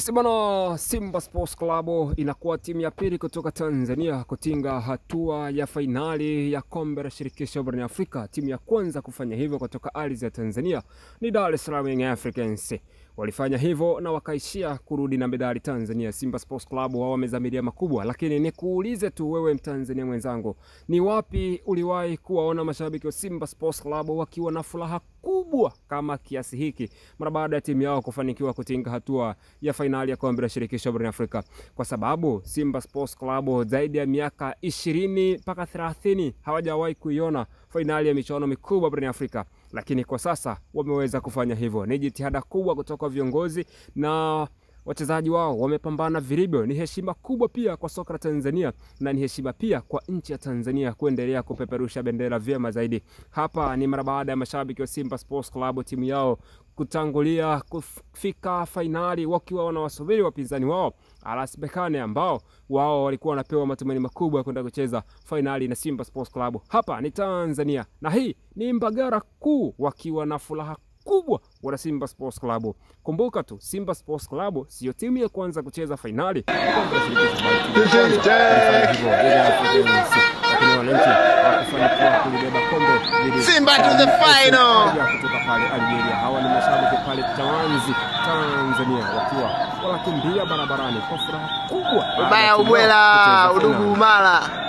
Bana, Simba Sports Club inakuwa timu ya pili kutoka Tanzania kutinga hatua ya fainali ya kombe la shirikisho barani Afrika. Timu ya kwanza kufanya hivyo kutoka ardhi ya Tanzania ni Dar es Salaam Young Africans. Walifanya hivyo na wakaishia kurudi na medali Tanzania. Simba Sports Club wao wamezamilia makubwa, lakini nikuulize tu wewe Mtanzania mwenzangu, ni wapi uliwahi kuwaona mashabiki wa Simba Sports Club wakiwa na furaha kubwa kama kiasi hiki mara baada ya timu yao kufanikiwa kutinga hatua ya fainali ya kombe la shirikisho barani Afrika? Kwa sababu Simba Sports Club zaidi ya miaka 20 mpaka 30 hawajawahi kuiona fainali ya michuano mikubwa barani Afrika, lakini kwa sasa wameweza kufanya hivyo. Ni jitihada kubwa kutoka viongozi na wachezaji wao, wamepambana vilivyo. Ni heshima kubwa pia kwa soka la Tanzania na ni heshima pia kwa nchi ya Tanzania kuendelea kupeperusha bendera vyema zaidi. Hapa ni mara baada ya mashabiki wa Simba Sports Club timu yao kutangulia kufika fainali wakiwa wanawasubiri wapinzani wao RS Berkane, ambao wao walikuwa wanapewa matumaini makubwa kwenda kucheza fainali na Simba Sports Club. Hapa ni Tanzania na hii ni Mbagara Kuu, wakiwa na furaha kubwa wana Simba Sports Club. Kumbuka tu, Simba Sports Club sio timu ya kwanza kucheza fainali. Simba to the final. Kutoka pale Algeria, hawa ni mashabiki pale Tawanzi, Tanzania, wakiwa wanakimbia barabarani kwa furaha kubwa. Ubaya ubwela, udugu mala.